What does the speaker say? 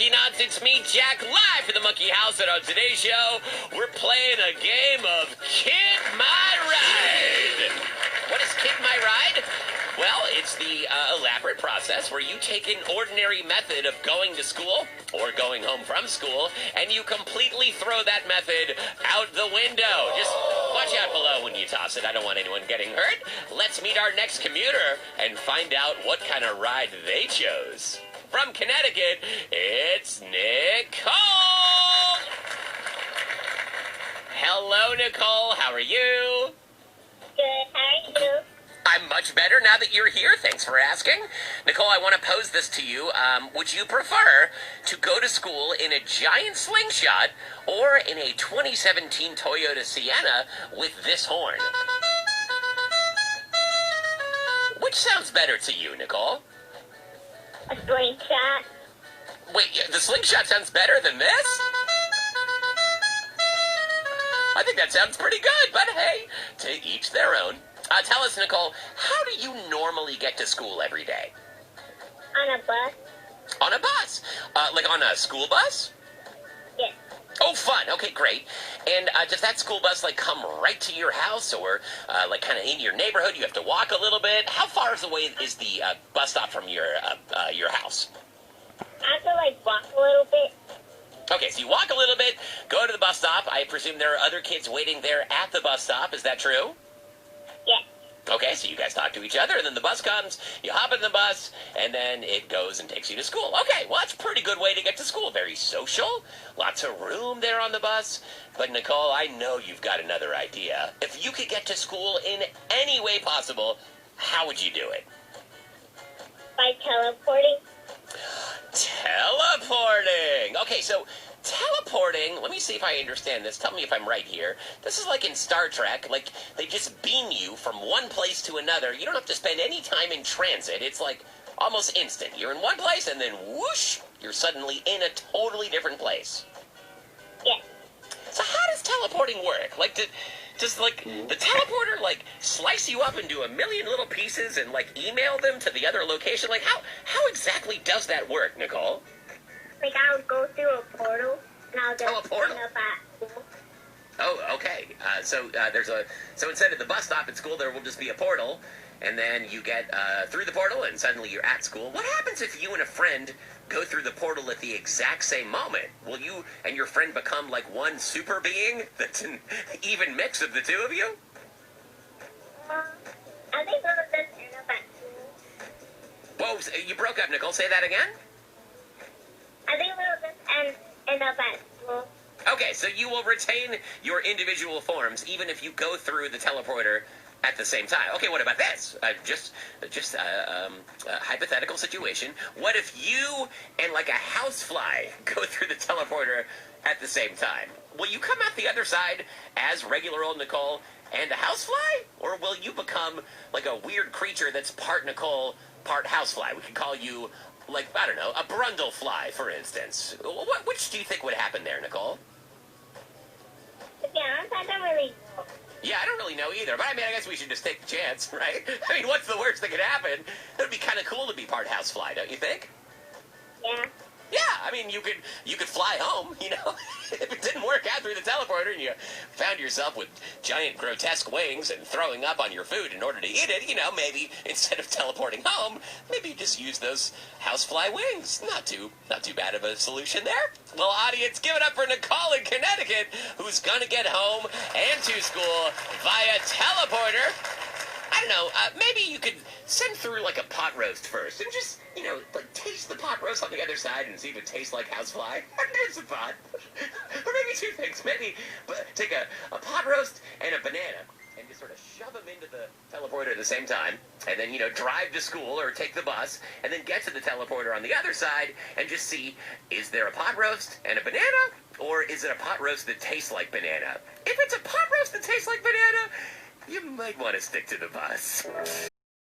Monkey Nuts. It's me, Jack, live from the Monkey House, and on today's show, we're playing a game of Kid My Ride. What is Kid My Ride? Well, it's the elaborate process where you take an ordinary method of going to school or going home from school, and you completely throw that method out the window. Just watch out below when you toss it. I don't want anyone getting hurt. Let's meet our next commuter and find out what kind of ride they chose. From Connecticut, it's Nicole. Hello, Nicole. How are you? Good. How are you? I'm much better now that you're here. Thanks for asking. Nicole, I want to pose this to you. Would you prefer to go to school in a giant slingshot or in a 2017 Toyota Sienna with this horn? Which sounds better to you, Nicole? A slingshot. Wait, the slingshot sounds better than this? I think that sounds pretty good, but hey, to each their own. Tell us, Nicole, how do you normally get to school every day? On a bus. On a bus? Like on a school bus? Yes. Oh, fun. Okay, great. And does that school bus, like, come right to your house or, like, kind of in your neighborhood? You have to walk a little bit. How far away is the bus stop from your house? I have to, like, walk a little bit. Okay, so you walk a little bit, go to the bus stop. I presume there are other kids waiting there at the bus stop. Is that true? Yes. Okay, so you guys talk to each other, and then the bus comes, you hop in the bus, and then it goes and takes you to school. Okay, well, that's a pretty good way to get to school. Very social, lots of room there on the bus. But, Nicole, I know you've got another idea. If you could get to school in any way possible, how would you do it? By teleporting. Teleporting! Okay, so teleporting, let me see if I understand this. Tell me if I'm right here. This is like in Star Trek. Like, they just beam you from one place to another. You don't have to spend any time in transit. It's like almost instant. You're in one place, and then whoosh, you're suddenly in a totally different place. Yes. So how does teleporting work? Like, does like the teleporter like slice you up into a million little pieces and like email them to the other location? Like, how exactly does that work, Nicole? Like, I'll go through a portal, and I'll just a portal? end up at school. Oh, okay. So instead of the bus stop at school, there will just be a portal, and then you get through the portal, and suddenly you're at school. What happens if you and a friend go through the portal at the exact same moment? Will you and your friend become like one super being that's an even mix of the two of you? I think we'll just end up at school. Whoa, you broke up, Nicole. Say that again? I think we'll just end up at school. Okay, so you will retain your individual forms even if you go through the teleporter at the same time. Okay, what about this? Just a hypothetical situation. What if you and like a housefly go through the teleporter at the same time? Will you come out the other side as regular old Nicole and a housefly? Or will you become like a weird creature that's part Nicole, part housefly? We could call you, like, I don't know, a brundlefly, for instance. Which do you think would happen there, Nicole? To be honest, I don't really know. Yeah, I don't really know either, but I mean, I guess we should just take the chance, right? I mean, what's the worst that could happen? It would be kind of cool to be part housefly, don't you think? Yeah. Yeah, I mean, you could fly home, you know, if it didn't work out through the teleporter and you found yourself with giant grotesque wings and throwing up on your food in order to eat it, you know, maybe instead of teleporting home, maybe you just use those housefly wings. Not too bad of a solution there. Well, audience, give it up for Nicole in Connecticut, who's gonna get home and to school via teleporter. I don't know, maybe you could send through like a pot roast first and just, you know, like taste the pot roast on the other side and see if it tastes like housefly. There's a pot. Or maybe two things. Maybe take a pot roast and a banana and just sort of shove them into the teleporter at the same time. And then, you know, drive to school or take the bus and then get to the teleporter on the other side and just see, is there a pot roast and a banana? Or is it a pot roast that tastes like banana? If it's a pot roast that tastes like banana, you might want to stick to the bus.